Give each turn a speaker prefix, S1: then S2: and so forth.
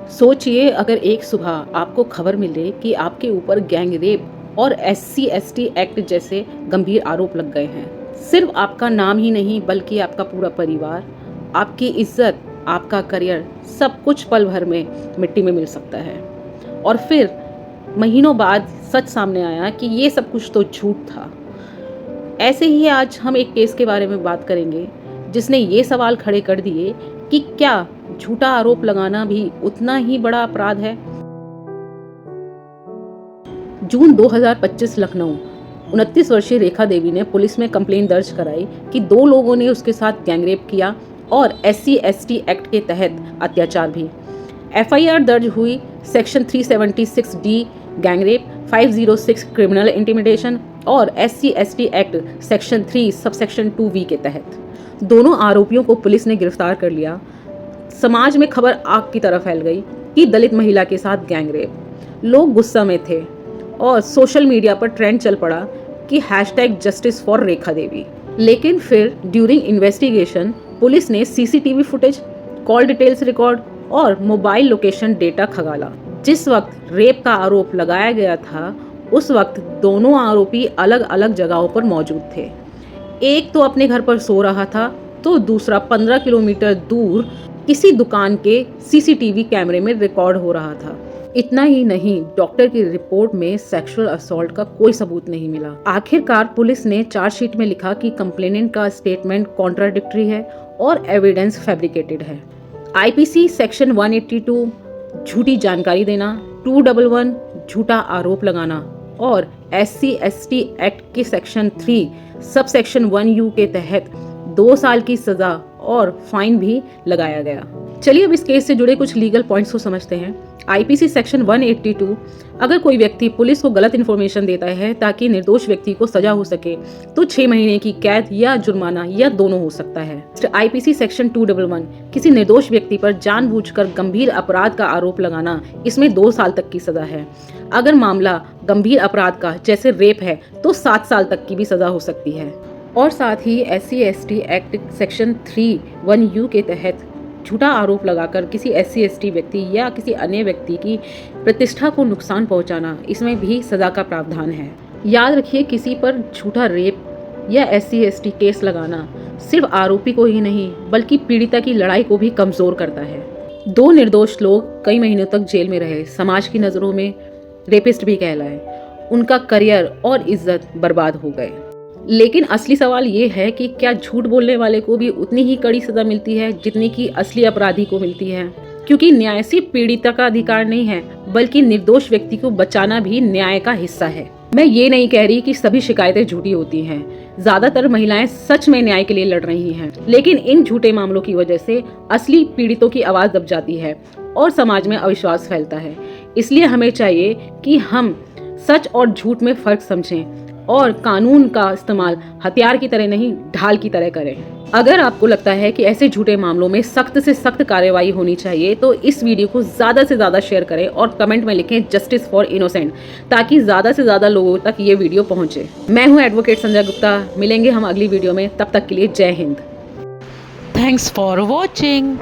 S1: सोचिए अगर एक सुबह आपको खबर मिले कि आपके ऊपर गैंग रेप और SC/ST एक्ट जैसे गंभीर आरोप लग गए हैं। सिर्फ आपका नाम ही नहीं बल्कि आपका पूरा परिवार, आपकी इज्जत, आपका करियर, सब कुछ पल भर में मिट्टी में मिल सकता है। और फिर महीनों बाद सच सामने आया कि ये सब कुछ तो झूठ था। ऐसे ही आज हम एक केस के बारे में बात करेंगे जिसने ये सवाल खड़े कर दिए कि क्या झूठा आरोप लगाना भी उतना ही बड़ा अपराध है। जून 2025 लखनऊ, 29 वर्षीय रेखा देवी ने पुलिस में कंप्लेंट दर्ज कराई कि 2 लोगों ने उसके साथ गैंगरेप किया और SC/ST एक्ट के तहत अत्याचार भी। FIR दर्ज हुई section 376D gangrape, 506 criminal intimidation और SC/ST act section 3 subsection 2V के तहत। दोनों आरोपियों को पुलिस ने गिरफ्तार कर लिया। समाज में खबर आग की तरह फैल गई कि दलित महिला के साथ गैंगरेप। लोग गुस्सा में थे और सोशल मीडिया पर ट्रेंड चल पड़ा कि #जस्टिस फॉर रेखा देवी। लेकिन फिर ड्यूरिंग इन्वेस्टिगेशन पुलिस ने CCTV footage, call details record और मोबाइल लोकेशन डेटा खंगाला। जिस वक्त रेप का आरोप लगाया गया था उस वक्त दोनों आरोपी अलग अलग जगहों पर मौजूद थे। एक तो अपने घर पर सो रहा था तो दूसरा 15 किलोमीटर दूर किसी दुकान के CCTV कैमरे में रिकॉर्ड हो रहा था। इतना ही नहीं, डॉक्टर की रिपोर्ट में सेक्सुअल असॉल्ट का कोई सबूत नहीं मिला। आखिरकार पुलिस ने चार्जशीट में लिखा कि कंप्लेनेंट का स्टेटमेंट कॉन्ट्राडिक्टरी है और एविडेंस फैब्रिकेटेड है। IPC सेक्शन 182 झूठी जानकारी देना, 211 झूठा आरोप लगाना और SC/ST एक्ट के सेक्शन 3 सबसेक्शन 1U के तहत 2 साल की सजा और फाइन भी लगाया गया। चलिए अब इस केस से जुड़े कुछ लीगल पॉइंट्स को समझते हैं। IPC सेक्शन 182, अगर कोई व्यक्ति पुलिस को गलत इन्फॉर्मेशन देता है ताकि निर्दोष व्यक्ति को सजा हो सके तो 6 महीने की कैद या जुर्माना या दोनों हो सकता है। IPC सेक्शन 211, किसी निर्दोष व्यक्ति पर जानबूझकर गंभीर अपराध का आरोप लगाना, इसमें 2 साल तक की सजा है। अगर मामला गंभीर अपराध का जैसे रेप है तो 7 साल तक की भी सजा हो सकती है। और साथ ही SC/ST एक्ट सेक्शन 3(1)(u) के तहत झूठा आरोप लगाकर किसी SC/ST व्यक्ति या किसी अन्य व्यक्ति की प्रतिष्ठा को नुकसान पहुंचाना, इसमें भी सजा का प्रावधान है। याद रखिए, किसी पर झूठा रेप या SC/ST केस लगाना सिर्फ आरोपी को ही नहीं बल्कि पीड़िता की लड़ाई को भी कमजोर करता है। 2 निर्दोष लोग कई महीनों तक जेल में रहे, समाज की नज़रों में रेपिस्ट भी कहलाए, उनका करियर और इज्जत बर्बाद हो गए। लेकिन असली सवाल ये है कि क्या झूठ बोलने वाले को भी उतनी ही कड़ी सजा मिलती है जितनी कि असली अपराधी को मिलती है? क्योंकि न्याय सिर्फ पीड़िता का अधिकार नहीं है बल्कि निर्दोष व्यक्ति को बचाना भी न्याय का हिस्सा है। मैं ये नहीं कह रही कि सभी शिकायतें झूठी होती हैं। ज्यादातर महिलाएं सच में न्याय के लिए लड़ रही हैं, लेकिन इन झूठे मामलों की वजह से असली पीड़ितों की आवाज दब जाती है और समाज में अविश्वास फैलता है। इसलिए हमें चाहिए कि हम सच और झूठ में फर्क समझें और कानून का इस्तेमाल हथियार की तरह नहीं, ढाल की तरह करें। अगर आपको लगता है कि ऐसे झूठे मामलों में सख्त से सख्त कार्रवाई होनी चाहिए तो इस वीडियो को ज़्यादा से ज़्यादा शेयर करें और कमेंट में लिखें जस्टिस फॉर इनोसेंट, ताकि ज़्यादा से ज़्यादा लोगों तक ये वीडियो पहुंचे। मैं हूं एडवोकेट संजय गुप्ता। मिलेंगे हम अगली वीडियो में, तब तक के लिए जय हिंद।
S2: Thanks for watching.